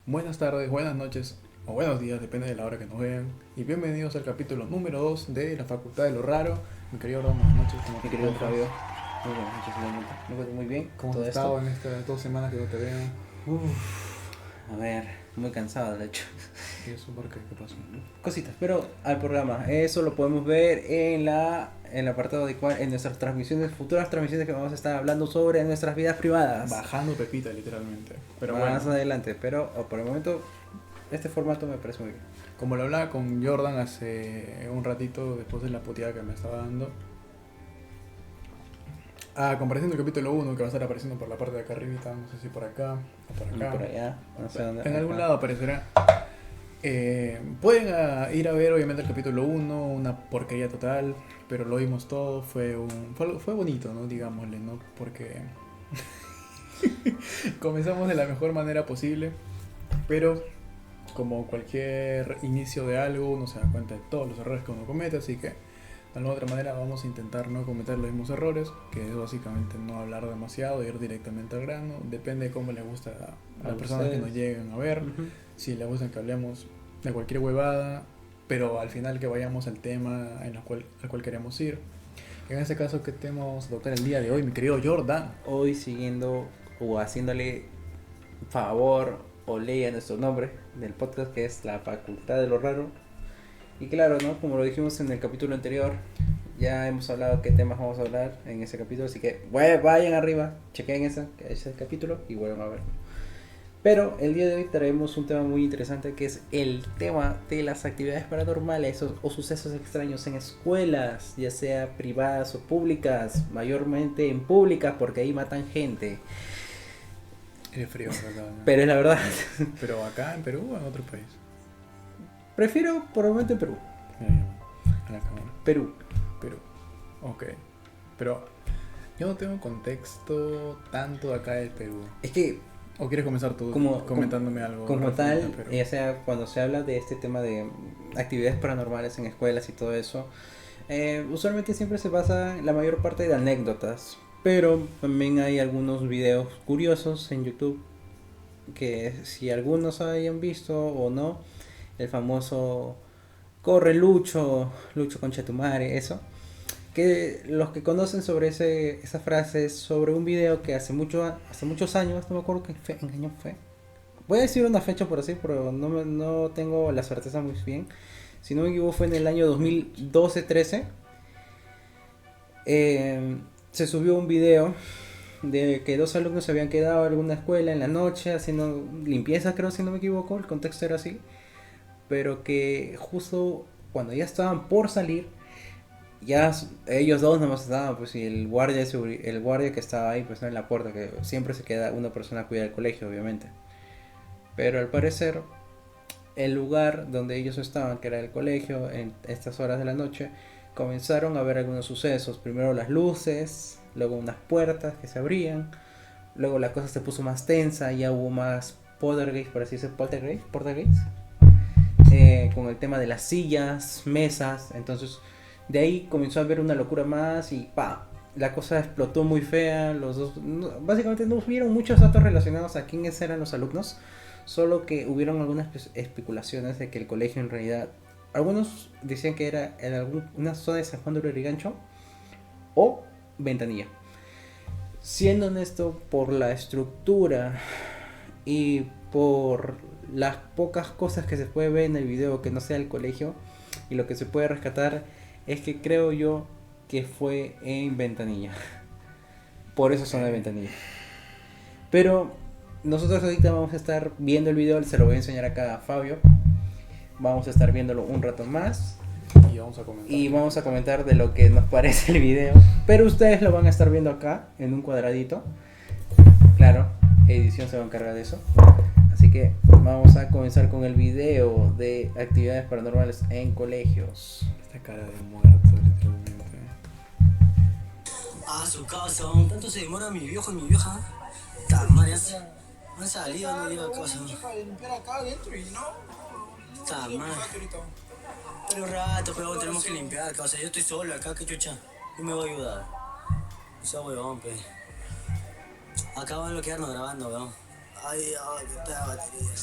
Buenas tardes, buenas noches o buenos días, depende de la hora que nos vean. Y bienvenidos al capítulo número 2 de la Facultad de lo Raro. Mi querido Ron, buenas noches, ¿cómo te Mi querido encuentras? Fabio, muy buenas noches igualmente. Me encuentro muy bien. ¿Cómo has Todo esto. estado en estas 2 semanas que no te veo? A ver, muy cansado de hecho. ¿Y eso por qué? ¿Qué pasó? Cositas, pero al programa. Eso lo podemos ver en el apartado de cual, en nuestras transmisiones, futuras transmisiones que vamos a estar hablando sobre nuestras vidas privadas. Bajando pepita, literalmente. Pero Más bueno, adelante, pero por el momento este formato me parece muy bien. como lo hablaba con Jordan hace un ratito después de la puteada que me estaba dando. A comparación del capítulo 1 que va a estar apareciendo por la parte de acá arribita, no sé si por acá o por Y acá. por allá, no sé dónde. En algún acá. lado aparecerá. Pueden ir a ver obviamente el capítulo 1, una porquería total, pero lo vimos todo, fue bonito, ¿no? Digámosle, ¿no? Porque comenzamos de la mejor manera posible, pero como cualquier inicio de algo, uno se da cuenta de todos los errores que uno comete, así que de alguna otra manera vamos a intentar no cometer los mismos errores, que es básicamente no hablar demasiado, ir directamente al grano, depende de cómo le gusta a las personas que nos lleguen a ver. Ujú. Si les gusta que hablemos de cualquier huevada, pero al final que vayamos al tema al cual queremos ir. En este caso, ¿qué tema vamos a tocar el día de hoy, mi querido Jordan? Hoy siguiendo o haciéndole favor o ley a nuestro nombre del podcast, que es la Facultad de lo Raro. Y claro, ¿no? Como lo dijimos en el capítulo anterior, ya hemos hablado qué temas vamos a hablar en ese capítulo, así que vayan arriba, chequen ese capítulo y vuelvan a ver. Pero el día de hoy traemos un tema muy interesante, que es el tema de las actividades paranormales o sucesos extraños en escuelas, ya sea privadas o públicas, mayormente en públicas porque ahí matan gente. Es frío, ¿verdad? Pero es la verdad, Pero acá en Perú o en otro país. prefiero por el momento Perú. Mira, ya, a la cámara. Perú. Perú. Ok. Pero yo no tengo contexto tanto de acá del Perú. Es que ¿O quieres comenzar tú Como- comentándome algo? como referente tal, a Perú? ya sea cuando se habla de este tema de actividades paranormales en escuelas y todo eso, usualmente siempre se basa la mayor parte de anécdotas, pero también hay algunos videos curiosos en YouTube que si algunos hayan visto o no, el famoso corre Lucho, Lucho concha tu madre, eso. Que los que conocen sobre esa frase es sobre un video que hace muchos años, no me acuerdo en qué año fue. Voy a decir una fecha por así, pero no tengo la certeza muy bien. Si no me equivoco fue en el año 2012-13. Se subió un video de que dos alumnos se habían quedado en alguna escuela en la noche haciendo limpieza, creo, si no me equivoco, el contexto era así. Pero que justo cuando ya estaban por salir, ya ellos dos nomás estaban, pues, y el guardia que estaba ahí, pues, no en la puerta, que siempre se queda una persona a cuidar el colegio, obviamente. Pero al parecer, el lugar donde ellos estaban, que era el colegio, en estas horas de la noche, comenzaron a ver algunos sucesos. Primero las luces, luego unas puertas que se abrían, luego la cosa se puso más tensa, ya hubo más poltergeist, por así decirlo, poltergeist, con el tema de las sillas, mesas. Entonces de ahí comenzó a haber una locura más y pa, la cosa explotó muy fea. Los dos, básicamente no hubieron muchos datos relacionados a quiénes eran los alumnos, solo que hubieron algunas especulaciones de que el colegio en realidad, algunos decían que era en una zona de San Juan de Lurigancho o Ventanilla. Siendo honesto, por la estructura y por las pocas cosas que se puede ver en el video que no sea el colegio, y lo que se puede rescatar es que creo yo que fue en Ventanilla. Por eso son de Ventanilla. Pero nosotros ahorita vamos a estar viendo el video, se lo voy a enseñar acá a Fabio. Vamos a estar viéndolo un rato más Y vamos a comentar de lo que nos parece el video. Pero ustedes lo van a estar viendo acá en un cuadradito. Claro, edición se va a encargar de eso. Así que vamos a comenzar con el video de actividades paranormales en colegios. esta cara de muerto, literalmente. A su casa, ¿tanto se demora mi viejo y mi vieja? Madre, han salido, no digo cosa. Deja de limpiar acá adentro y no. Está No, mal. ahorita. Pero rato, pero tenemos que limpiar acá. O sea, yo estoy solo acá, qué chucha. ¿Quién me va a ayudar? O sea, huevón, pe. Acá van a quedarnos grabando, weón. Ay, ay, que está la batería.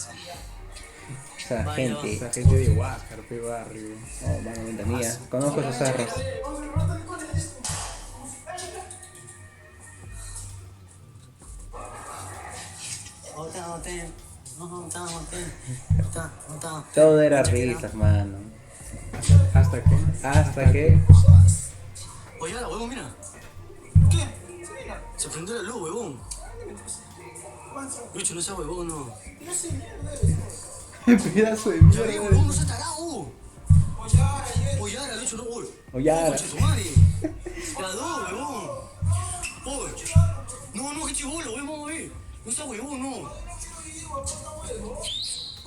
Esa Vaya. gente. Esa gente de Huáscar, pe barrio. Oh, mano, ventanilla. Conozco esos cerros. Todo era risas, mano. ¿Hasta qué? Hasta que. Oye, la huevón, mira. ¿Qué? Se prendió la luz, huevón. Lucho, no sea huevón, no. Pedazo de Ya vi, huevón, no seas tarado. Oye, ahora, Lucho, no, uy. Oyara. Concha tu madre. La dos, huevón. Uy. No, que chivolo, huevón, güey. No seas huevón, no.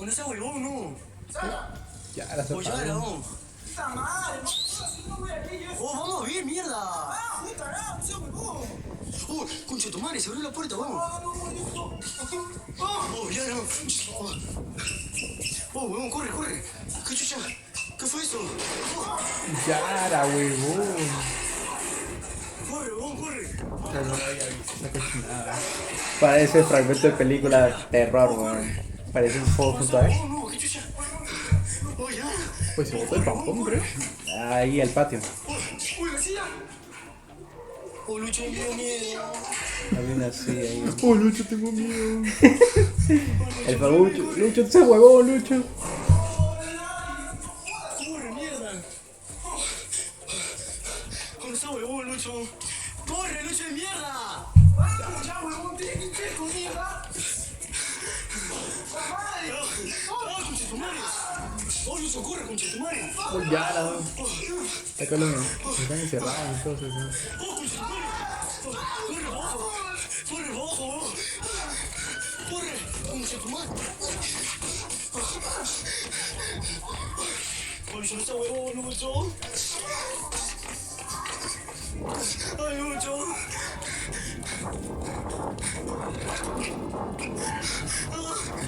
No seas huevón, no. Ya, la Oye, ahora, separaron. huevón. Puta madre, no voy aquí, yo. Oh, vamos bien, mierda. Ah, puta, no, ese huevón. Uy, concha tu madre, se abrió la puerta, huevón. Oh, ya no. Oh, huevón, corre. ¿Qué chucha? ¿Qué fue eso? Oh, Yara, huevón. corre, huevón, corre. Ya no había visto esa cochinada. Parece fragmento de película de terror, weón. Parece un fuego junto a él. Oh, no, ¿qué chucha? Oh, ya. Pues se botó el pampón, creo. Ahí el patio. Uy, la silla. Oh, Lucho, me dio miedo. Había una silla ahí. Oh, Lucho, tengo miedo. El Fabucho. Lucho, tú se huevón, Lucho. Corre, mierda. ¿Dónde está, huevón, Lucho? Corre, Lucho de mierda. Ya, huevón, tiene que ir conmigo, ¿ah? ¡Oh, concha tu madre! ¡Oh, Lucho, corre, concha tu madre! Oh, Yara. Acá están encerrados, entonces. ¿No? ¡Oh, concha tu madre! ¡Corre abajo! ¡Corre abajo! ¡Corre, concha tu madre! ¡Ay, yo no sé, huevón, Lucho! ¡Ay, Lucho!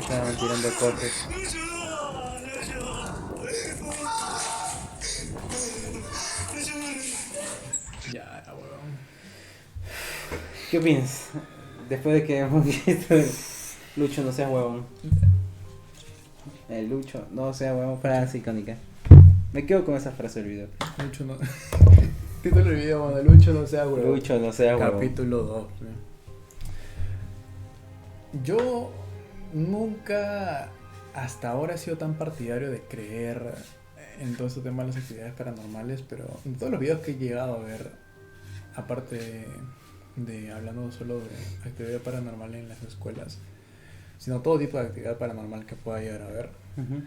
Estaban tirando cortes. ¡Lucho, no! Yara, huevón. ¿Qué opinas? Después de que hemos visto el Lucho no sea huevón. El Lucho no sea huevón, frase icónica. Me quedo con esa frase del video. Lucho no. Título del video, mano. Lucho no sea huevón. Lucho no sea huevón. Capítulo 2. Yo nunca hasta ahora he sido tan partidario de creer en todo este tema de las actividades paranormales, pero en todos los videos que he llegado a ver, aparte de hablando solo de actividad paranormal en las escuelas, sino todo tipo de actividad paranormal que pueda llegar a ver, Ujú.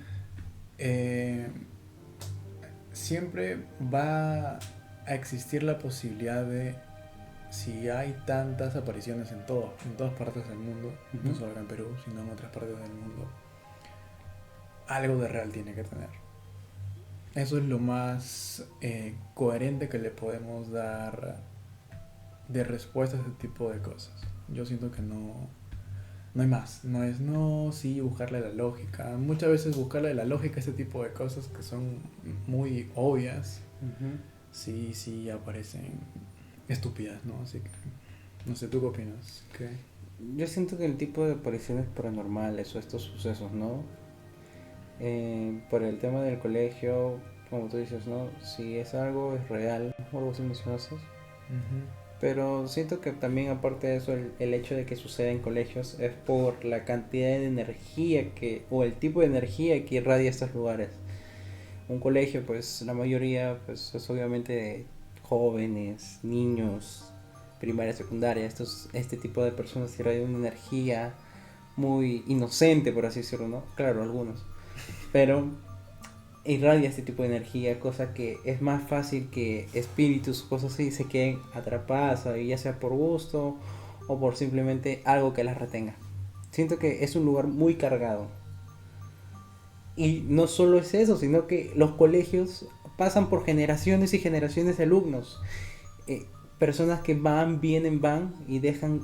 siempre va a existir la posibilidad de, si hay tantas apariciones en todas partes del mundo, no Ujú. solo acá en Perú, sino en otras partes del mundo, algo de real tiene que tener. Eso es lo más coherente que le podemos dar de respuesta a este tipo de cosas. Yo siento que no hay más. No es, sí, buscarle la lógica. Muchas veces buscarle la lógica a este tipo de cosas que son muy obvias, Ujú. sí aparecen estúpidas, ¿no? Así que, no sé, ¿tú qué opinas? ¿Qué? Yo siento que el tipo de apariciones paranormales o estos sucesos, ¿no? Por el tema del colegio, como tú dices, ¿no? Si es algo, es real, o algo así mencionaste. Pero siento que también aparte de eso, el hecho de que suceda en colegios es por la cantidad de energía o el tipo de energía que irradia estos lugares. Un colegio, pues la mayoría pues es obviamente de jóvenes, niños, primaria, secundaria, este tipo de personas irradian una energía muy inocente, por así decirlo, ¿no? Claro, algunos. Pero irradia este tipo de energía, cosa que es más fácil que espíritus, cosas así, se queden atrapadas ahí, ya sea por gusto o por simplemente algo que las retenga. Siento que es un lugar muy cargado. Y no solo es eso, sino que los colegios pasan por generaciones y generaciones de alumnos. Personas que van, vienen, van y dejan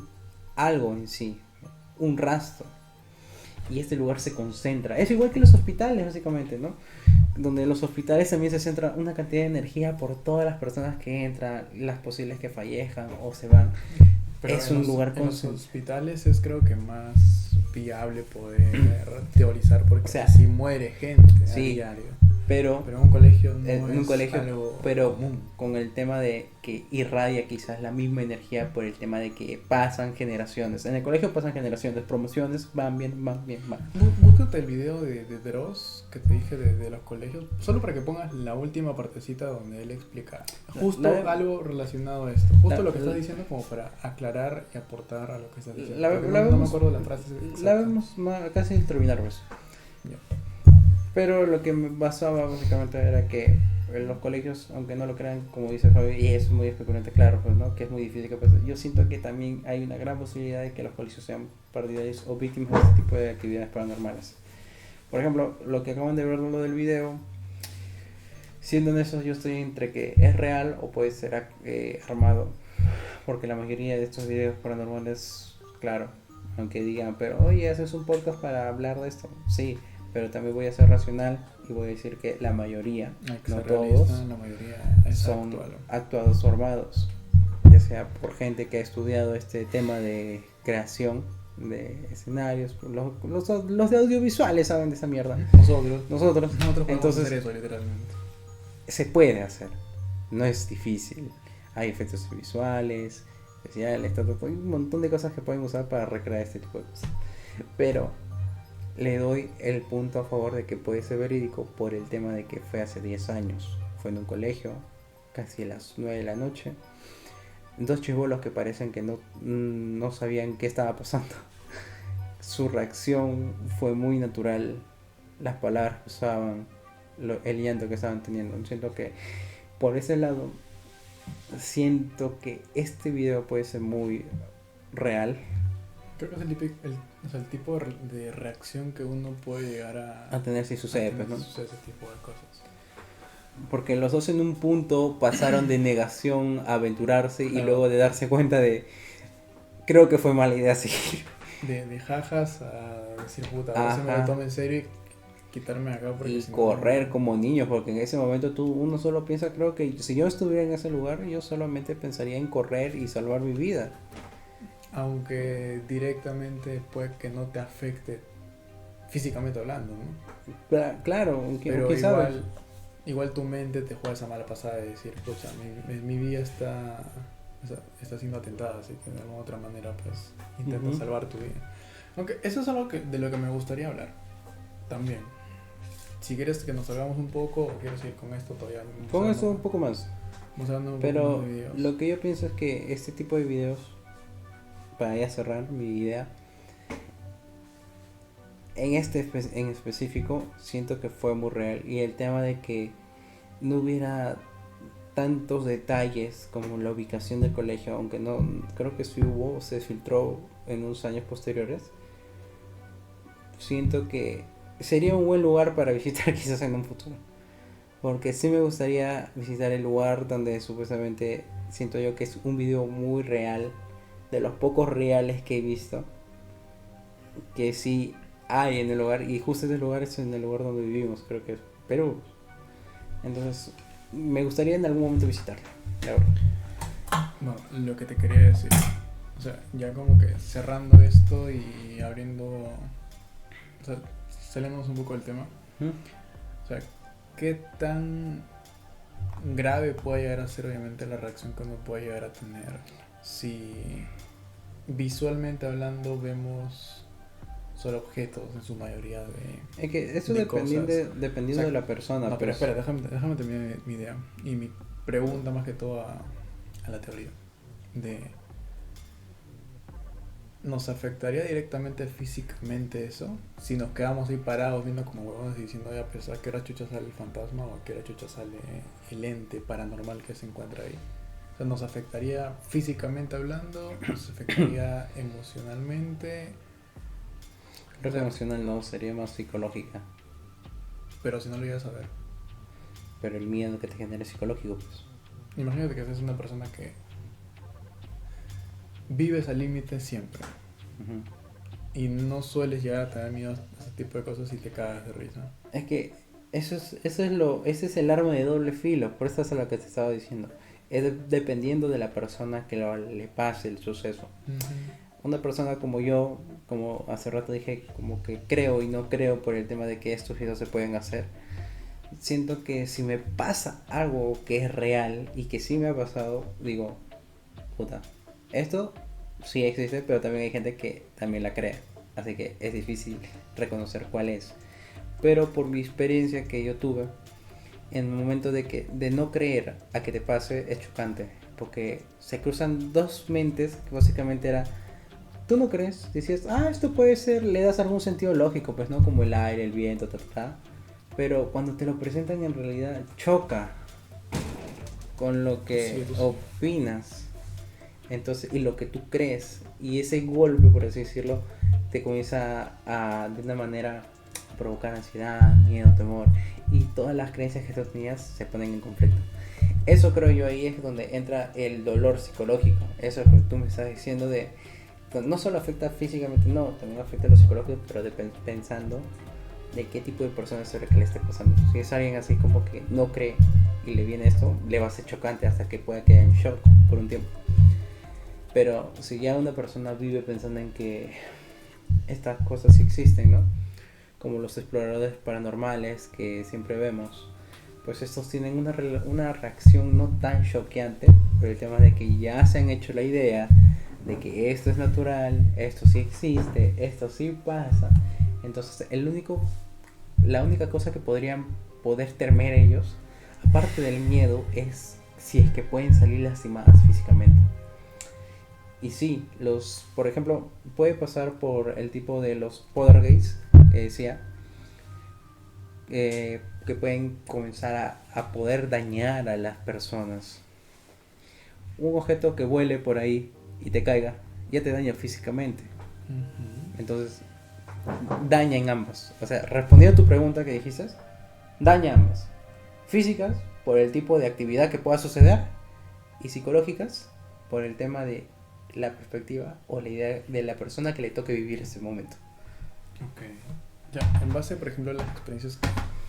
algo en sí, un rastro. Y este lugar se concentra. Es igual que los hospitales, básicamente, ¿no? Donde en los hospitales también se centra una cantidad de energía por todas las personas que entran, las posibles que fallezcan o se van. Pero es en un los- lugar en con... los hospitales es creo que más viable poder teorizar porque O sea, si muere gente a sí, diario. pero Pero en un colegio no en un es colegio, algo pero común. con el tema de que irradia quizás la misma energía por el tema de que pasan generaciones. En el colegio pasan generaciones, promociones van bien, van bien, van. Búscate el video de Dross que te dije de los colegios, solo para que pongas la última partecita donde él explica justo algo relacionado a esto, justo lo que estás diciendo como para aclarar y aportar a lo que estás diciendo. Porque no me acuerdo la frase exacta. La vemos casi al terminar pues. Ya. Pero lo que me basaba básicamente era que en los colegios, aunque no lo crean, como dice Fabio, y es muy especulante, claro, pues, ¿no? Que es muy difícil que pase. Yo siento que también hay una gran posibilidad de que los colegios sean partidarios o víctimas de este tipo de actividades paranormales. Por ejemplo, lo que acaban de ver lo del video, siendo honestos, yo estoy entre que es real o puede ser armado. Porque la mayoría de estos videos paranormales, claro, aunque digan, pero oye, haces un podcast para hablar de esto. Sí, pero también voy a ser racional y voy a decir que la mayoría, Hay que no ser todos, realista, la mayoría es son actual. actuados o armados. Ya sea por gente que ha estudiado este tema de creación de escenarios. Los de audiovisuales saben de esa mierda. Nosotros. podemos Entonces, hacer eso literalmente. se puede hacer, no es difícil. Hay efectos visuales, especiales, hay un montón de cosas que pueden usar para recrear este tipo de cosas. Pero le doy el punto a favor de que puede ser verídico por el tema de que fue hace 10 años. Fue en un colegio, casi a las 9 de la noche. Dos chibolos que parecen que no sabían qué estaba pasando. Su reacción fue muy natural. Las palabras que usaban, el llanto que estaban teniendo. Siento que por ese lado, siento que este video puede ser muy real. Creo que es el tipo de reacción que uno puede llegar A tener si sucede, a tener pues, ¿no? si sucede ese tipo de cosas. Porque los dos en un punto pasaron de negación a aventurarse y Claro. luego de darse cuenta de... Creo que fue mala idea seguir. De jajas a decir puta, a ver si me Ajá. lo tomo en serio y quitarme acá porque Y si no- correr como niños, porque en ese momento uno solo piensa, creo que si yo estuviera en ese lugar, yo solamente pensaría en correr y salvar mi vida. Aunque directamente puede que no te afecte físicamente hablando, ¿no? Claro, Pero ¿quién sabe? igual tu mente te juega esa mala pasada de decir, pucha, mi vida está siendo atentada, así que de alguna otra manera pues intenta Ujú. salvar tu vida. Aunque eso es algo de lo que me gustaría hablar también. Si quieres que nos salgamos un poco o quieres seguir con esto todavía. Con eso un poco más. Mostrando un Pero poco más de videos. lo que yo pienso es que este tipo de videos, para ya cerrar mi idea, en en específico siento que fue muy real, y el tema de que no hubiera tantos detalles como la ubicación del colegio, aunque no creo que sí hubo, se filtró en unos años posteriores. Siento que sería un buen lugar para visitar quizás en un futuro, porque sí me gustaría visitar el lugar donde supuestamente siento yo que es un video muy real, de los pocos reales que he visto, que sí hay en el lugar, y justo ese lugar es en el lugar donde vivimos, creo que es Perú. Entonces me gustaría en algún momento visitarlo, la verdad. Bueno, lo que te quería decir, o sea, ya como que cerrando esto y abriendo, o sea, saliéndonos un poco del tema, o sea, ¿qué tan grave puede llegar a ser obviamente la reacción que uno puede llegar a tener si visualmente hablando vemos solo objetos en su mayoría de... Es que eso de dependiendo O sea, de la persona. No, pero pues. espera, déjame terminar mi idea y mi pregunta más que todo a la teoría de... ¿Nos afectaría directamente físicamente eso? Si nos quedamos ahí parados viendo como huevones y diciendo, ya, pues, ¿a qué hora chucha sale el fantasma o a qué hora chucha sale el ente paranormal que se encuentra ahí? O sea, ¿nos afectaría físicamente hablando? ¿Nos afectaría emocionalmente? Creo que emocional no, sería más psicológica. Pero si no lo llegas a ver. Pero el miedo que te genera es psicológico, pues. Imagínate que seas una persona que vives al límite siempre Ujú. y no sueles llegar a tener miedo a ese tipo de cosas y te cagas de risa. Es que ese es el arma de doble filo, por eso es lo que te estaba diciendo. dependiendo de la persona que le pase el suceso. Una persona como yo, como hace rato dije, como que creo y no creo por el tema de que estos videos se pueden hacer. Siento que si me pasa algo que es real y que sí me ha pasado, digo, puta, esto sí existe, pero también hay gente que también la cree. Así que es difícil reconocer cuál es. Pero por mi experiencia que yo tuve, en el momento de no creer a que te pase, es chocante. Porque se cruzan dos mentes que básicamente era, tú no crees, decías, esto puede ser, le das algún sentido lógico, pues no, como el aire, el viento, pero cuando te lo presentan en realidad choca con lo que opinas, entonces, y lo que tú crees, y ese golpe, por así decirlo, te comienza a de una manera provocar ansiedad, miedo, temor, y todas las creencias que tú tenías se ponen en conflicto. Eso creo yo ahí es donde entra el dolor psicológico. Eso que tú me estás diciendo de no solo afecta físicamente, no, también afecta lo psicológico, pero pensando de qué tipo de persona es la que le esté pasando. Si es alguien así como que no cree y le viene esto, le va a ser chocante hasta que pueda quedar en shock por un tiempo. Pero si ya una persona vive pensando en que estas cosas sí existen, ¿no? Como los exploradores paranormales que siempre vemos, pues estos tienen una reacción no tan choqueante por el tema de que ya se han hecho la idea de que esto es natural, esto sí existe, esto sí pasa. Entonces la única cosa que podrían poder temer ellos, aparte del miedo, es si es que pueden salir lastimadas físicamente. Y sí, por ejemplo, puede pasar por el tipo de los poltergeists que decía, que pueden comenzar a poder dañar a las personas. Un objeto que vuele por ahí y te caiga, ya te daña físicamente. Entonces, daña en ambas. O sea, respondiendo a tu pregunta que dijiste, daña ambas. Físicas, por el tipo de actividad que pueda suceder, y psicológicas, por el tema de la perspectiva o la idea de la persona que le toque vivir ese momento. Ok. Ya, en base, por ejemplo, a las experiencias que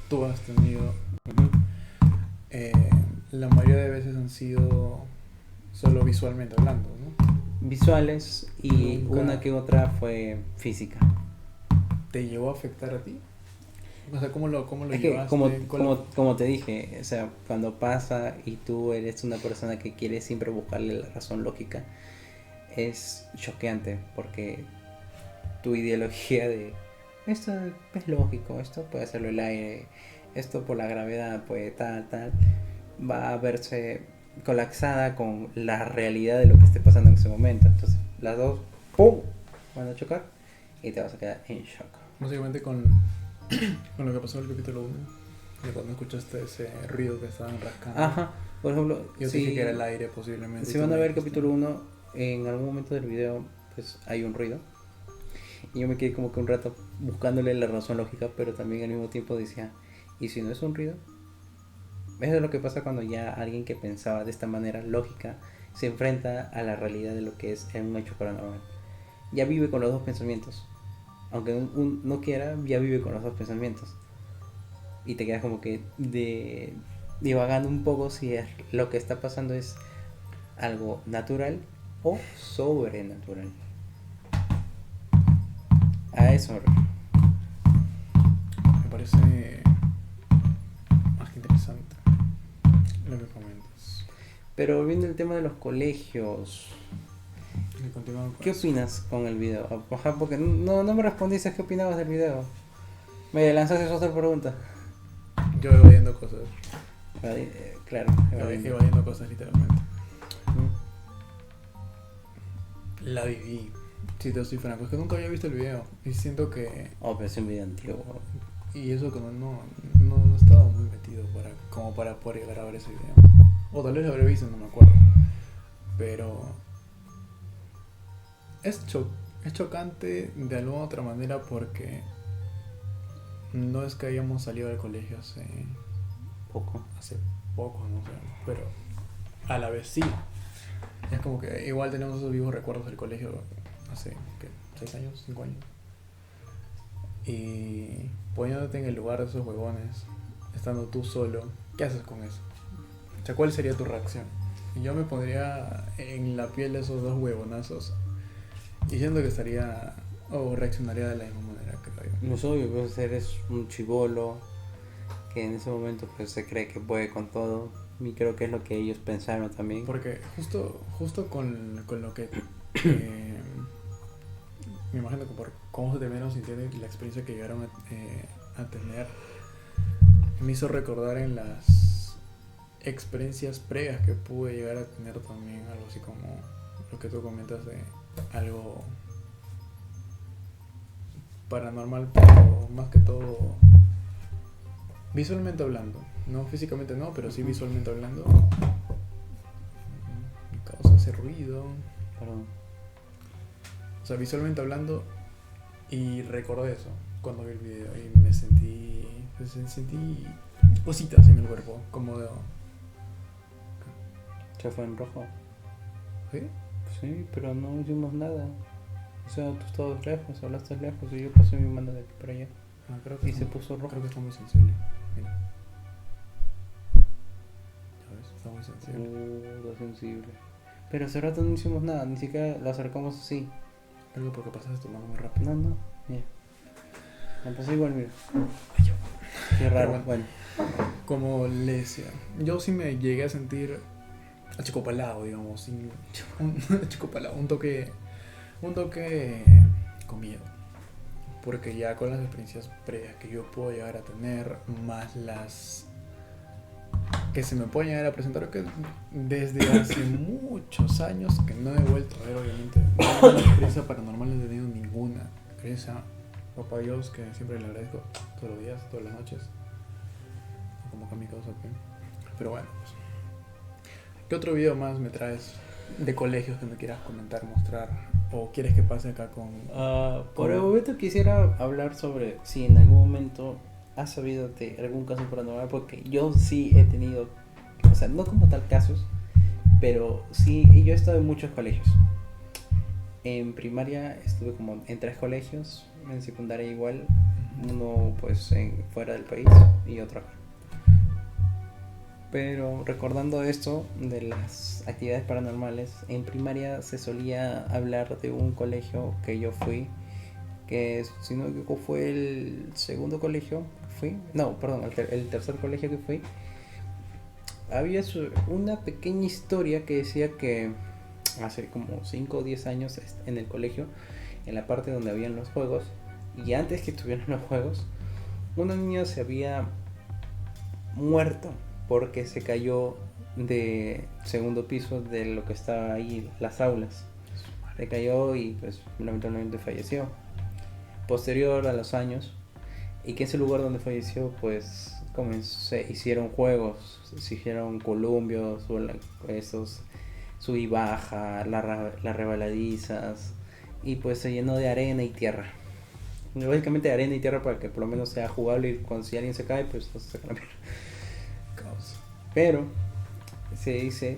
tú has tenido, la mayoría de veces han sido solo visualmente hablando, ¿no? Visuales y Nunca. una que otra fue física. ¿Te llegó a afectar a ti? O sea, ¿cómo lo Es que llevaste? como te dije, o sea, cuando pasa y tú eres una persona que quiere siempre buscarle la razón lógica, es choqueante porque tu ideología de esto es lógico, esto puede hacerlo el aire, esto por la gravedad, puede tal, va a verse colapsada con la realidad de lo que esté pasando en ese momento. Entonces, las dos, ¡pum!, van a chocar y te vas a quedar en shock. Básicamente con lo que pasó en el capítulo 1, de cuando escuchaste ese ruido que estaban rascando. Ajá, por ejemplo, Yo te dije que era el aire posiblemente. Si van a ver el capítulo 1, en algún momento del video pues hay un ruido. Y yo me quedé como que un rato buscándole la razón lógica, pero también al mismo tiempo decía, ¿y si no es un ruido? Eso es lo que pasa cuando ya alguien que pensaba de esta manera lógica se enfrenta a la realidad de lo que es un hecho paranormal. Ya vive con los dos pensamientos. Aunque no quiera, ya vive con los dos pensamientos. Y te quedas como que divagando un poco si lo que está pasando es algo natural o sobrenatural. A eso me parece más que interesante lo que comentas. Pero volviendo al tema de los colegios, ¿qué eso. opinas con el video? Ajá, porque no me respondiste qué opinabas del video. Me lanzaste otra pregunta. Yo evadiendo cosas. Claro, evadiendo cosas literalmente. La viví. Si te soy franco, es que nunca había visto el video y siento que... pero es un video antiguo. Y eso que no estaba muy metido como para poder llegar a ver ese video. O tal vez lo habré visto, no me acuerdo. Pero... Es chocante de alguna otra manera porque... No es que hayamos salido del colegio hace poco, no sé, pero a la vez sí. Es como que igual tenemos esos vivos recuerdos del colegio hace, ¿qué? 6 años, 5 años. Y poniéndote en el lugar de esos huevones, estando tú solo, ¿qué haces con eso? O sea, ¿cuál sería tu reacción? yo me pondría en la piel de esos dos huevonazos y siento que estaría o reaccionaría de la misma manera, creo yo. No es obvio, pues eres un chibolo que en ese momento pues se cree que puede con todo. Y creo que es lo que ellos pensaron también. Porque justo con lo que me imagino que por cómo de menos entienden la experiencia que llegaron a tener, me hizo recordar en las experiencias previas que pude llegar a tener también algo así como lo que tú comentas de algo paranormal, pero más que todo visualmente hablando, no físicamente no, pero sí visualmente hablando. Mi causa hace ruido, Perdón. o sea, visualmente hablando, y recordé eso cuando vi el video y me sentí cositas en el cuerpo, como de... Se fue en rojo. ¿Sí? Sí, pero no hicimos nada. O sea, tú estabas lejos, hablaste lejos y yo pasé mi mano de aquí para allá. Ah, creo que Y se está- puso rojo. Creo que está muy sensible. Mira. Ya ves, está muy sensible. Lo sensible. Pero hace rato no hicimos nada, ni siquiera lo acercamos así. Creo que porque pasaste tu mano muy rápido. No, mira. Me pasó igual, mira. Qué raro. Pero Bueno, Como le decía, yo sí me llegué a sentir achicopalado, digamos, achicopalado, un toque con miedo, porque ya con las experiencias previas que yo puedo llegar a tener, más las que se me pueden llegar a presentar, que desde hace muchos años que no he vuelto a ver, obviamente, ninguna experiencia paranormal, no he tenido ninguna experiencia, papá Dios, que siempre le agradezco todos los días, todas las noches, como que a mi causa, pero bueno, pues. ¿Qué otro video más me traes de colegios que me quieras comentar, mostrar? ¿O quieres que pase acá con...? por el momento quisiera hablar sobre si en algún momento has sabido de algún caso paranormal, porque yo sí he tenido, o sea, no como tal casos, pero sí, y yo he estado en muchos colegios. En primaria estuve como en 3 colegios, en secundaria igual, uno pues fuera del país y otro acá. Pero recordando esto de las actividades paranormales, en primaria se solía hablar de un colegio que yo fui, que si no me equivoco fue el segundo colegio que fui, no, perdón, el tercer colegio que fui. Había una pequeña historia que decía que hace como 5 o 10 años en el colegio, en la parte donde habían los juegos, y antes que tuvieran los juegos, una niña se había muerto porque se cayó de segundo piso de lo que estaba ahí, las aulas. Se cayó y pues lamentablemente falleció. Posterior a los años, y que ese lugar donde falleció pues se hicieron juegos, se hicieron columpios, esos sub y baja, las rebaladizas, y pues se llenó de arena y tierra. Básicamente de arena y tierra para que por lo menos sea jugable, y cuando si alguien se cae pues no se saca la mierda. Pero se dice,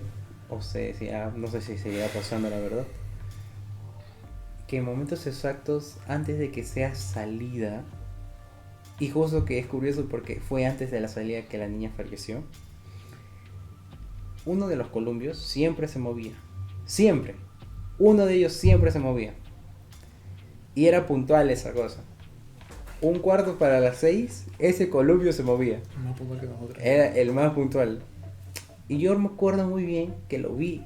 o se decía, no sé si seguirá pasando la verdad, que en momentos exactos antes de que sea salida, y justo que es curioso porque fue antes de la salida que la niña falleció, uno de los columpios siempre se movía. Siempre. Uno de ellos siempre se movía. Y era puntual esa cosa. 6:15, ese columpio se movía. Más puntual que nosotros. Era el más puntual. Y yo me acuerdo muy bien que lo vi.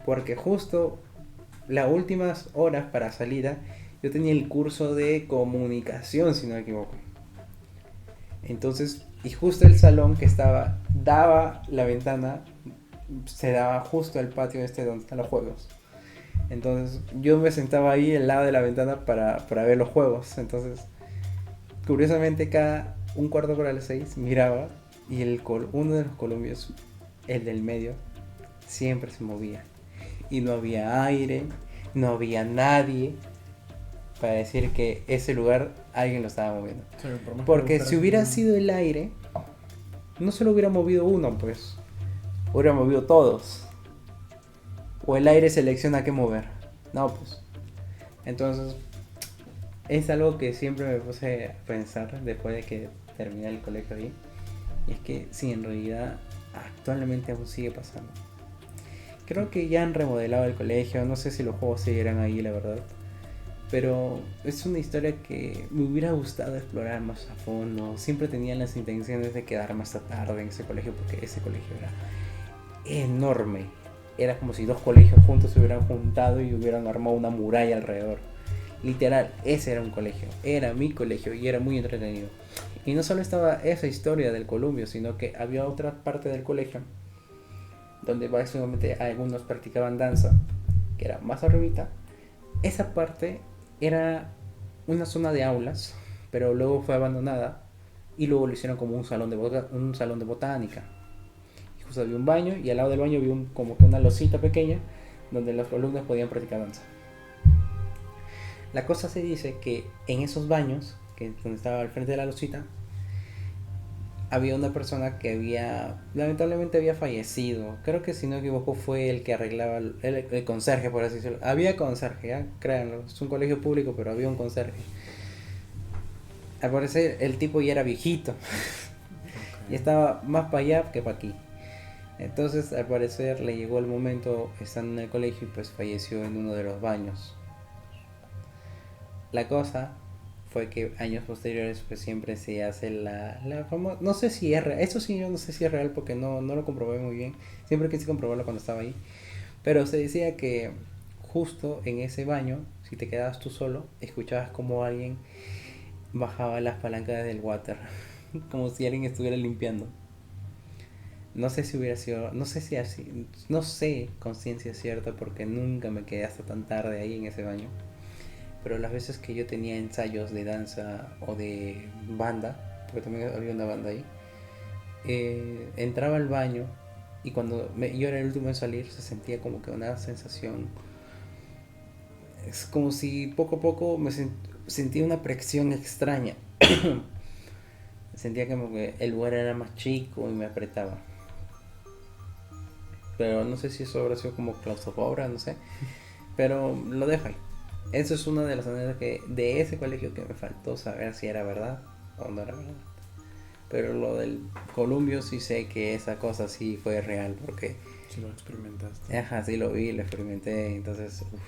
Porque justo las últimas horas para salida, yo tenía el curso de comunicación, si no me equivoco. Entonces, y justo el salón que estaba, daba la ventana, se daba justo al patio donde están los juegos. Entonces, yo me sentaba ahí al lado de la ventana para ver los juegos. Entonces, curiosamente, cada 6:15 miraba y uno de los columpios, el del medio, siempre se movía. Y no había aire, no había nadie para decir que ese lugar alguien lo estaba moviendo. O sea, por más que Porque buscaras si hubiera un- sido el aire, no solo hubiera movido uno, pues, hubiera movido todos. O el aire selecciona qué mover. No, pues. Entonces, es algo que siempre me puse a pensar después de que terminé el colegio ahí. Y es que sí, en realidad, actualmente aún sigue pasando. Creo que ya han remodelado el colegio, no sé si los juegos seguirán ahí, la verdad. Pero es una historia que me hubiera gustado explorar más a fondo. Siempre tenía las intenciones de quedarme hasta tarde en ese colegio porque ese colegio era enorme. Era como si dos colegios juntos se hubieran juntado y hubieran armado una muralla alrededor. Literal, ese era un colegio, era mi colegio y era muy entretenido. Y no solo estaba esa historia del columpio, sino que había otra parte del colegio donde básicamente algunos practicaban danza, que era más arribita. Esa parte era una zona de aulas, pero luego fue abandonada y luego lo hicieron como un salón de botánica. Y justo había un baño y al lado del baño había como que una losita pequeña donde los alumnos podían practicar danza. La cosa se dice que en esos baños, donde estaba al frente de la losita, había una persona que lamentablemente había fallecido. Creo que si no me equivoco fue el que arreglaba, el conserje, por así decirlo. Había conserje, ¿ya? Créanlo, es un colegio público, pero había un conserje. Al parecer el tipo ya era viejito. Y estaba más para allá que para aquí. Entonces al parecer le llegó el momento estando en el colegio y pues falleció en uno de los baños. La cosa fue que años posteriores pues siempre se hace la famosa, no sé si es real, eso sí yo no sé si es real porque no lo comprobé muy bien, siempre quise comprobarlo cuando estaba ahí, pero se decía que justo en ese baño, si te quedabas tú solo, escuchabas como alguien bajaba las palancas del water, como si alguien estuviera limpiando. No sé si hubiera sido, no sé si así, no sé con ciencia cierta porque nunca me quedé hasta tan tarde ahí en ese baño. Pero las veces que yo tenía ensayos de danza o de banda, porque también había una banda ahí, entraba al baño y cuando yo era el último en salir se sentía como que una sensación, es como si poco a poco sentía una presión extraña. Sentía como que el lugar era más chico y me apretaba. Pero no sé si eso habrá sido como claustrofobia, no sé. Pero lo dejo ahí. Eso es una de las anécdotas de ese colegio que me faltó saber si era verdad o no era verdad. Pero lo del columpio sí sé que esa cosa sí fue real porque... Si lo experimentaste. Ajá, sí lo vi, lo experimenté, entonces... Uf.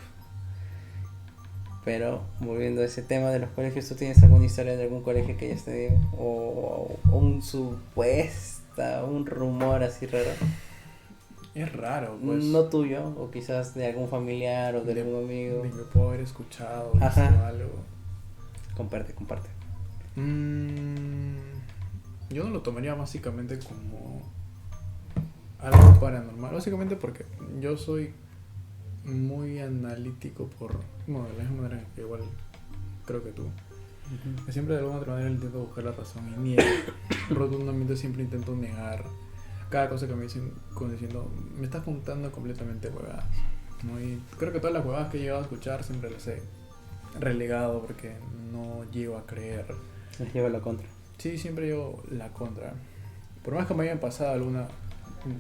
Pero volviendo a ese tema de los colegios, ¿tú tienes alguna historia de algún colegio que hayas tenido? O un supuesta, un rumor así raro. Es raro, pues. No tuyo, o quizás de algún familiar o de algún amigo. De que puedo haber escuchado, visto Ajá. algo. Comparte. Yo no lo tomaría básicamente como algo paranormal. Básicamente porque yo soy muy analítico bueno, de la misma manera que igual creo que tú. Uh-huh. Que siempre de alguna otra manera intento buscar la razón y niego. Rotundamente siempre intento negar cada cosa que me dicen diciendo, me estás contando completamente huevadas, ¿no? Y creo que todas las huevadas que he llegado a escuchar siempre las he relegado porque no llego a creer. Les lleva la contra. Sí, siempre llevo la contra. Por más que me hayan pasado alguna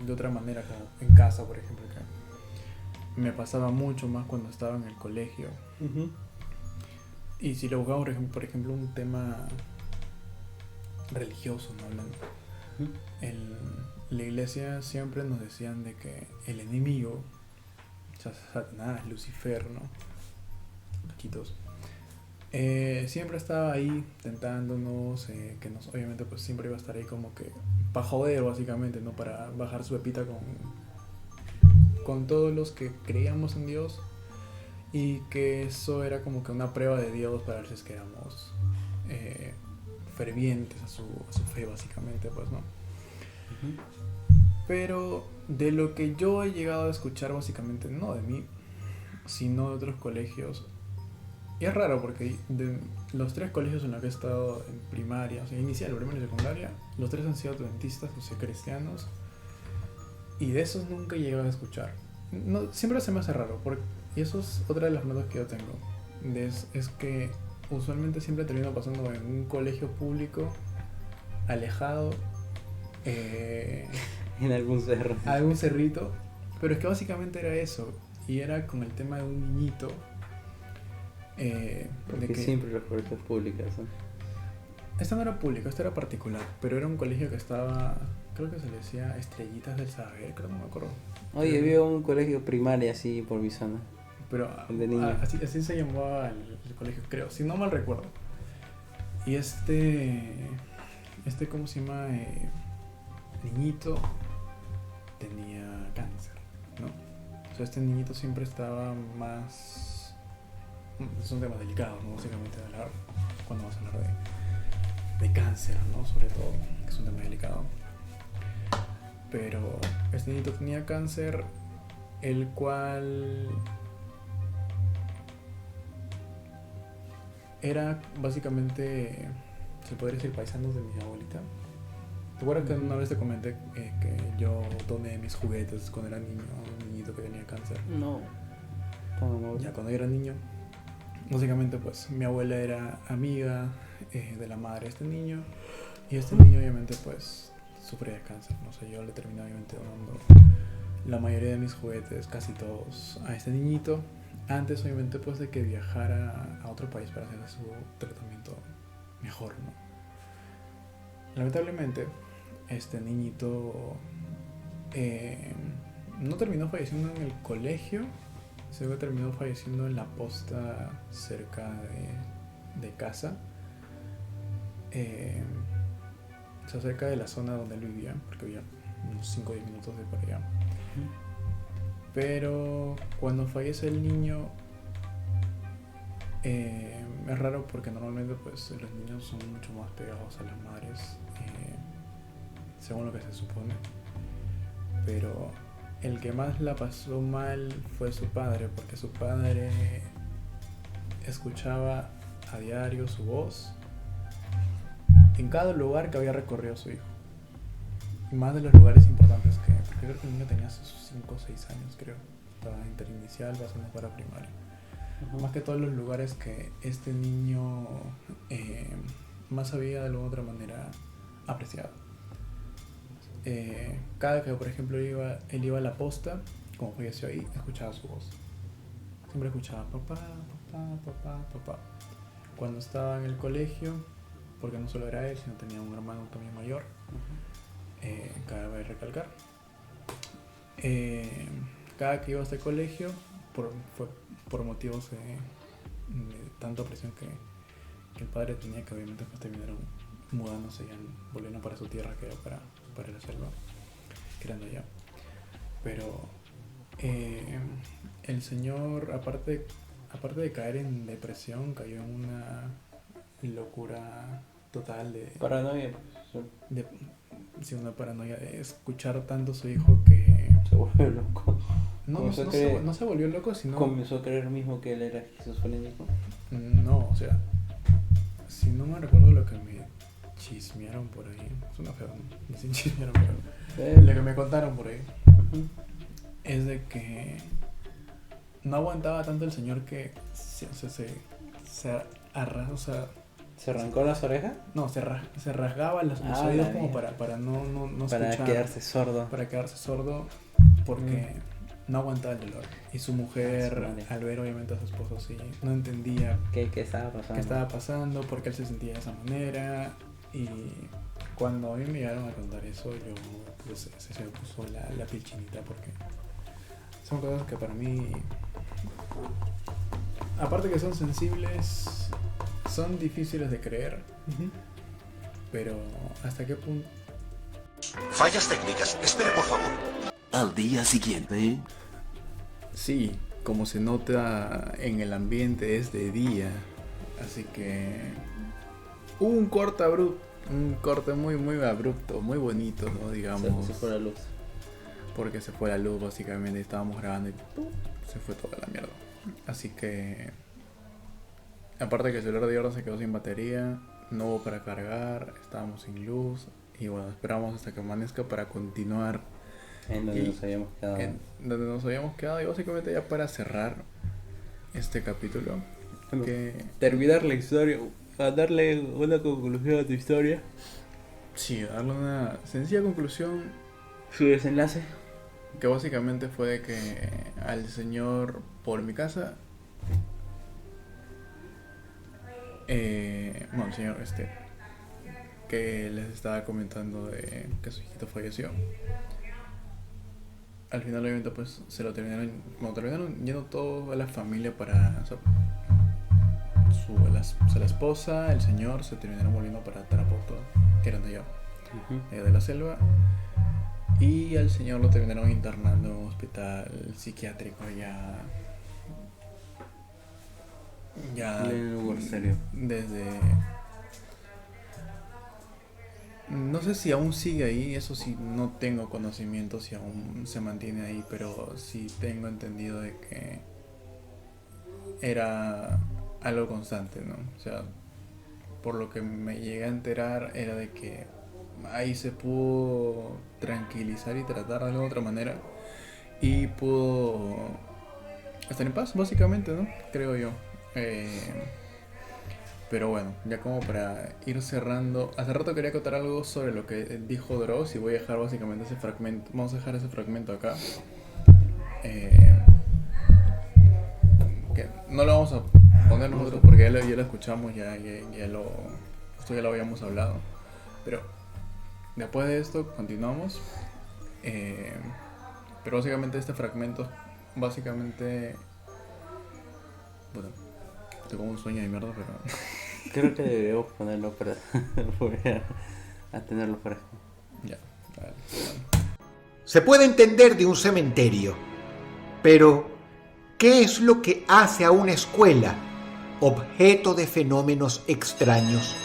de otra manera, como en casa, por ejemplo, que me pasaba mucho más cuando estaba en el colegio. Uh-huh. Y si lo buscamos, por ejemplo, un tema religioso, ¿no? Hablando. Uh-huh. La iglesia siempre nos decían de que el enemigo, o sea, Satanás, Lucifer, ¿no? Cachitos, siempre estaba ahí tentándonos, que obviamente pues siempre iba a estar ahí como que para joder básicamente, ¿no? Para bajar su pepita con todos los que creíamos en Dios y que eso era como que una prueba de Dios para ver si es que éramos fervientes a su fe básicamente, pues, ¿no? Pero de lo que yo he llegado a escuchar básicamente, no de mí, sino de otros colegios, y es raro porque de los 3 colegios en los que he estado en primaria, o sea, inicial, primaria y secundaria, los 3 han sido adventistas, o sea, cristianos, y de esos nunca he llegado a escuchar. No, siempre se me hace raro, y eso es otra de las notas que yo tengo, es que usualmente siempre termino pasando en un colegio público, alejado, En algún cerro. algún cerrito, pero es que básicamente era eso, y era con el tema de un niñito, Porque de que siempre los colegios públicos, ¿no? esta no era público, esta era particular, pero era un colegio que estaba creo que se le decía Estrellitas del Saber, creo, no me acuerdo. Oye, había un colegio primario así por mi zona. Pero El de niños. así se llamaba el colegio, creo, si no mal recuerdo. Y este ¿cómo se llama? Niñito tenía cáncer, ¿no? O sea, este niñito siempre estaba más... Son temas delicados, ¿no? Básicamente hablar cuando vas a hablar de cáncer, ¿no? Sobre todo, que es un tema delicado. Pero este niñito tenía cáncer, el cual era básicamente, se podría decir, paisanos de mi abuelita. ¿Te acuerdas que una vez te comenté que yo doné mis juguetes cuando era niño a un niñito que tenía cáncer? No. Ya cuando yo era niño, básicamente pues mi abuela era amiga de la madre de este niño, y este niño obviamente pues sufría de cáncer, no sé, yo le terminé obviamente donando la mayoría de mis juguetes, casi todos, a este niñito, antes obviamente pues de que viajara a otro país para hacer su tratamiento mejor, ¿no? Lamentablemente este niñito no terminó falleciendo en el colegio, sino que terminó falleciendo en la posta cerca de casa, o sea, cerca de la zona donde él vivía, porque había unos 5 o 10 minutos de por allá. Pero cuando fallece el niño, es raro porque normalmente pues los niños son mucho más pegados a las madres, según lo que se supone. Pero el que más la pasó mal fue su padre, porque su padre escuchaba a diario su voz en cada lugar que había recorrido su hijo. Y más de los lugares importantes porque creo que el niño tenía sus 5 o 6 años, creo. Estaba interinicial, pasando para primaria. Más que todos los lugares que este niño más había de alguna otra manera apreciado. Cada que por ejemplo él iba a la posta, como falleció ahí, escuchaba su voz. Siempre escuchaba papá, papá, papá, papá. Cuando estaba en el colegio, porque no solo era él, sino tenía un hermano también mayor, cabe recalcar, cada que iba a este colegio, por motivos de tanta presión que el padre tenía, que obviamente pues terminaron mudándose y volviendo para su tierra, que era para la selva, quedando allá. Pero el señor, aparte de caer en depresión, cayó en una locura total de Paranoia. sí, una paranoia de escuchar tanto a su hijo que Se volvió loco. no se volvió loco, sino Comenzó a creer mismo que él era esquizofrénico. no, o sea, si no me recuerdo lo que me chismearon por ahí, suena feo, ¿no? Me chismearon, pero lo que me contaron por ahí es de que no aguantaba tanto el señor que se arrasó, o sea, ¿Se arrancó las orejas? no, se rasgaba los oídos como para no Para escuchar, quedarse sordo. para quedarse sordo, porque no aguantaba el dolor. Y su mujer, Vale. al ver obviamente a su esposo así, no entendía ¿Qué estaba pasando? qué estaba pasando, por qué él se sentía de esa manera. Y cuando a mí me llegaron a contar eso, yo pues, se me puso la piel chinita, porque son cosas que para mí, aparte que son sensibles, son difíciles de creer. Pero ¿hasta qué punto? Fallas técnicas. Espere, por favor. Al día siguiente, Sí, como se nota en el ambiente, es de día, así que hubo un corte muy muy abrupto, muy bonito, ¿no? Digamos, Se fue la luz. porque se fue la luz, básicamente estábamos grabando y ¡pum! Se fue toda la mierda. Así que, aparte que el celular de ahora se quedó sin batería, no hubo para cargar, estábamos sin luz y bueno, esperamos hasta que amanezca para continuar En donde Y nos habíamos quedado. en donde nos habíamos quedado, y básicamente ya para cerrar este capítulo, Bueno, que terminar la historia, a darle una conclusión a tu historia. sí, darle una sencilla conclusión, Su desenlace. que básicamente fue de que al señor por mi casa, bueno, el señor que que les estaba comentando de que su hijito falleció. Al final obviamente pues se lo terminaron, como terminaron yendo toda la familia para, o sea, la esposa, el señor se terminaron volviendo para Tarapoto, que eran de allá, de la selva, y al señor lo terminaron internando en un hospital psiquiátrico ya En un lugar serio. desde, no sé si aún sigue ahí, eso sí no tengo conocimiento si aún se mantiene ahí, pero sí tengo entendido de que era algo constante, ¿no? O sea, por lo que me llegué a enterar era de que ahí se pudo tranquilizar y tratar de alguna otra manera y pudo estar en paz, básicamente, ¿no? Creo yo. Pero bueno, ya como para ir cerrando, hace rato quería contar algo sobre lo que dijo Dross y voy a dejar básicamente ese fragmento, vamos a dejar ese fragmento acá. Que no lo vamos a poner nosotros porque ya lo escuchamos, esto ya lo habíamos hablado, pero después de esto continuamos. Pero básicamente este fragmento, básicamente, bueno, tengo un sueño de mierda, pero Creo que debemos ponerlo para volver a tenerlo fresco. ya, vale. Se puede entender de un cementerio, pero ¿qué es lo que hace a una escuela objeto de fenómenos extraños?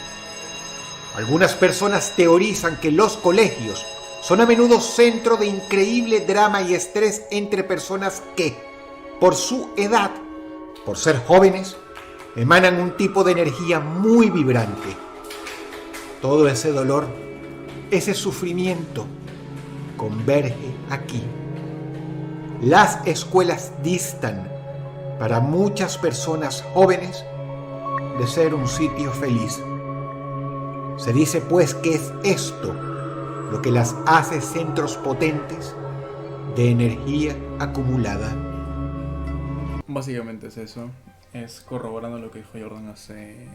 Algunas personas teorizan que los colegios son a menudo centro de increíble drama y estrés entre personas que, por su edad, por ser jóvenes, emanan un tipo de energía muy vibrante. Todo ese dolor, ese sufrimiento, converge aquí. Las escuelas distan, para muchas personas jóvenes, de ser un sitio feliz. Se dice pues que es esto lo que las hace centros potentes de energía acumulada. Básicamente es eso, es corroborando lo que dijo Jordan hace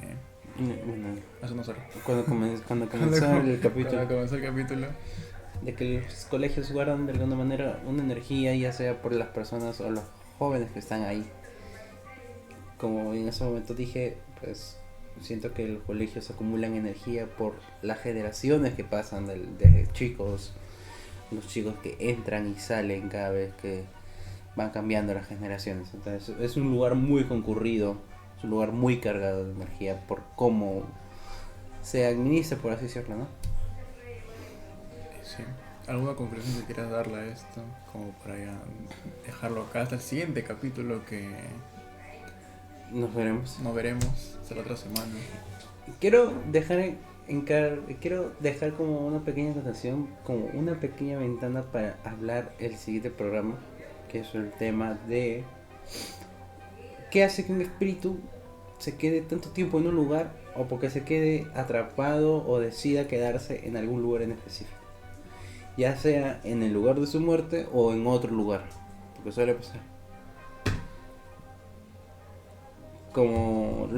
unas horas. Cuando comenzó el capítulo, Cuando comenzó el capítulo. de que los colegios guardan de alguna manera una energía, ya sea por las personas o los jóvenes que están ahí. Como en ese momento dije, pues siento que los colegios acumulan energía por las generaciones que pasan de chicos, los chicos que entran y salen cada vez que van cambiando las generaciones. Entonces es un lugar muy concurrido, es un lugar muy cargado de energía por cómo se administra, por así decirlo, ¿no? Sí. ¿Alguna conclusión que quieras darle a esto? Como para ya dejarlo acá hasta el siguiente capítulo que Nos veremos. nos veremos hasta la otra semana. Quiero dejar como una pequeña anotación, como una pequeña ventana para hablar el siguiente programa, que es el tema de qué hace que un espíritu se quede tanto tiempo en un lugar, o porque se quede atrapado o decida quedarse en algún lugar en específico, ya sea en el lugar de su muerte o en otro lugar, porque suele pasar. Como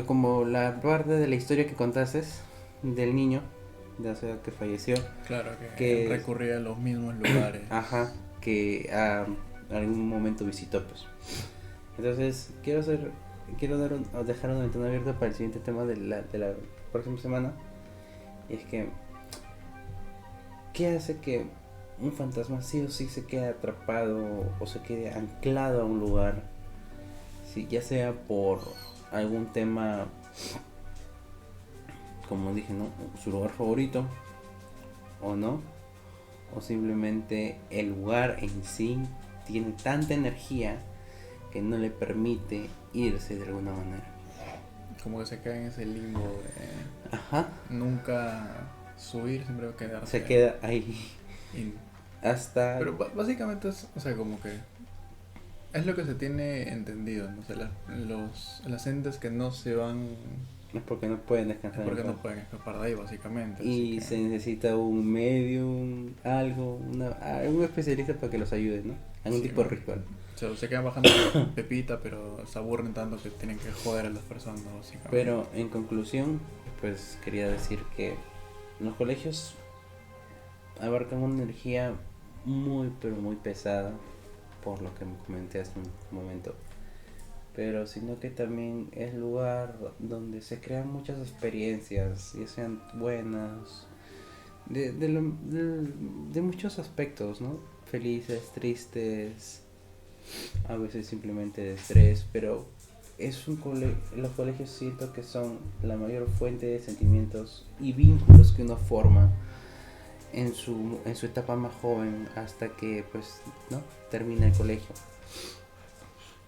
como la parte de la historia que contaste del niño, ya sea que falleció, Claro, que Que- recurría a los mismos lugares. ajá, que a algún momento visitó, pues. Entonces dejar una ventana abierta para el siguiente tema de la próxima semana. Y es que ¿qué hace que un fantasma sí o sí se quede atrapado o se quede anclado a un lugar? Sí, ya sea por algún tema, como dije, ¿no? Su lugar favorito o no, o simplemente el lugar en sí tiene tanta energía que no le permite irse de alguna manera. Como que se queda en ese limbo de Ajá, nunca subir, siempre quedarse. se queda ahí Y- hasta... Pero básicamente es, o sea, como que es lo que se tiene entendido, ¿no? O sea, las entes que no se van es porque no pueden es descansar. porque en no paz. pueden escapar de ahí, básicamente. Y así se que- necesita un medium, algún especialista para que los ayude, ¿no? Algún Sí, tipo de bueno. ritual. O sea, se quedan bajando pepita, pero se aburren tanto que tienen que joder a las personas, básicamente. Pero en conclusión, pues quería decir que Los colegios abarcan una energía muy, pero muy pesada, por lo que me comenté hace un momento. Pero sino que también es lugar donde se crean muchas experiencias, ya sean buenas, de muchos aspectos, ¿no? Felices, tristes, a veces simplemente de estrés, pero los colegios siento que son la mayor fuente de sentimientos y vínculos que uno forma en su etapa más joven hasta que pues no termina el colegio.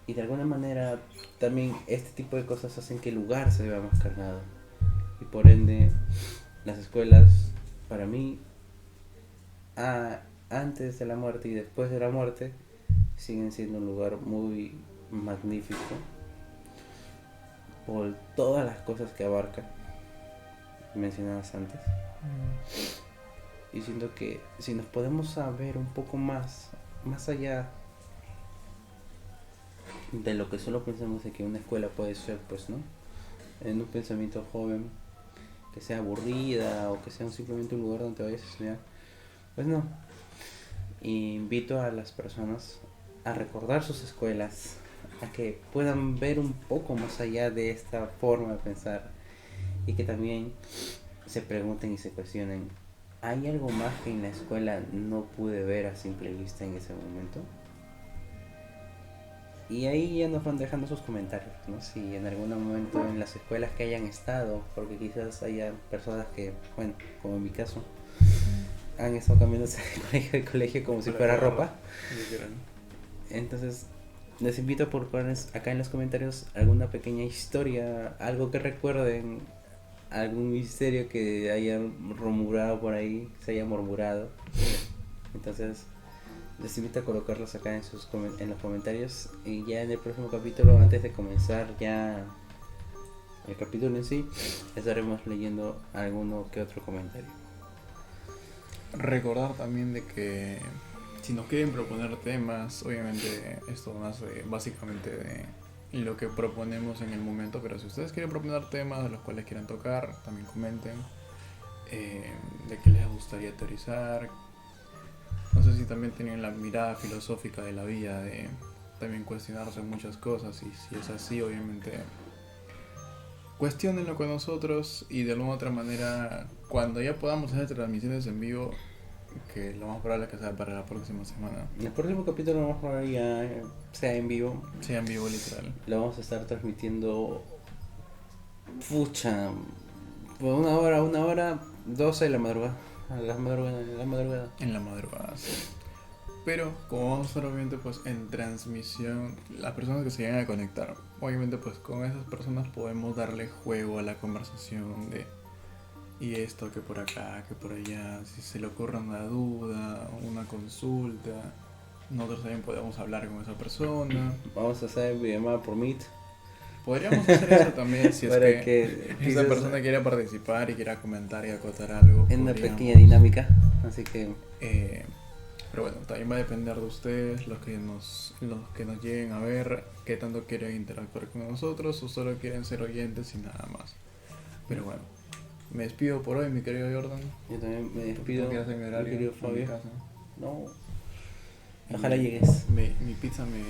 Y de alguna manera también este tipo de cosas hacen que el lugar se vea más cargado. Y por ende, las escuelas, para mí, antes de la muerte y después de la muerte, siguen siendo un lugar muy magnífico por todas las cosas que abarcan, mencionadas antes. Y siento que si nos podemos saber un poco más allá de lo que solo pensamos de que una escuela puede ser, pues, ¿no? En un pensamiento joven, que sea aburrida o que sea simplemente un lugar donde te vayas a estudiar, pues no. Y invito a las personas a recordar sus escuelas, a que puedan ver un poco más allá de esta forma de pensar y que también se pregunten y se cuestionen, ¿hay algo más que en la escuela no pude ver a simple vista en ese momento? Y ahí ya nos van dejando sus comentarios, ¿no? Si en algún momento en las escuelas que hayan estado, porque quizás haya personas que, bueno, como en mi caso, han estado cambiándose de colegio como si fuera ropa. Entonces, les invito a poner acá en los comentarios alguna pequeña historia, algo que recuerden, algún misterio que hayan rumorado por ahí, se haya murmurado. Entonces, les invito a colocarlos acá en los comentarios. Y ya en el próximo capítulo, antes de comenzar ya el capítulo en sí, estaremos leyendo alguno que otro comentario. Recordar también de que si nos quieren proponer temas, obviamente esto nace básicamente de lo que proponemos en el momento, pero si ustedes quieren proponer temas de los cuales quieran tocar, también comenten de qué les gustaría teorizar. No sé si también tienen la mirada filosófica de la vida, de también cuestionarse muchas cosas, y si es así, obviamente cuestionenlo con nosotros, y de alguna otra manera, cuando ya podamos hacer transmisiones en vivo, que lo más probable es que sea para la próxima semana. En el próximo capítulo vamos a ver ya sea en vivo. Sea en vivo, literal. Lo vamos a estar transmitiendo por una hora, 12 de la madrugada. En la madrugada, sí. Pero como vamos a estar obviamente pues en transmisión, las personas que se llegan a conectar, obviamente pues con esas personas podemos darle juego a la conversación de y esto, que por acá, que por allá, si se le ocurre una duda, una consulta, nosotros también podemos hablar con esa persona. Vamos a hacer videollamada por Meet. Podríamos hacer eso también si es que esa persona quiera participar y quiera comentar y acotar algo. En una pequeña dinámica, así que... pero bueno, también va a depender de ustedes, los que nos lleguen a ver, qué tanto quieren interactuar con nosotros o solo quieren ser oyentes y nada más. Pero bueno, me despido por hoy, mi querido Jordan. Yo también me despido, ¿Tú quieres hacer mi horario? mi querido en Fabio. mi casa? No, ojalá llegues. Mi pizza me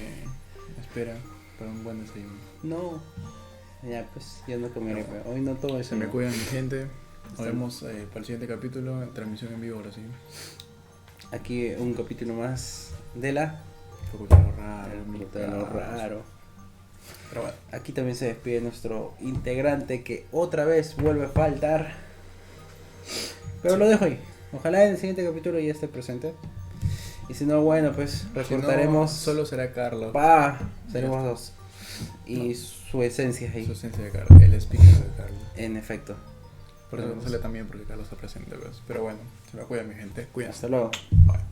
espera para un buen desayuno. No, ya pues, yo no comeré, pero hoy no todo eso. Se me cuidan, mi gente. Nos vemos para el siguiente capítulo, en transmisión en vivo ahora sí. Aquí un capítulo más de la Facultad de lo raro. Facultad de lo raro. Pero bueno, Aquí también se despide nuestro integrante que otra vez vuelve a faltar. Pero lo dejo ahí. Ojalá en el siguiente capítulo ya esté presente. Y si no, bueno, pues recortaremos. si no, solo será Carlos. Seremos dos. Y su esencia ahí. Su esencia de Carlos, el speaker de Carlos. En efecto. Por eso no sale también porque Carlos está presente, pues. Pero bueno, se me cuida mi gente. Cuídense. Hasta luego. Bye.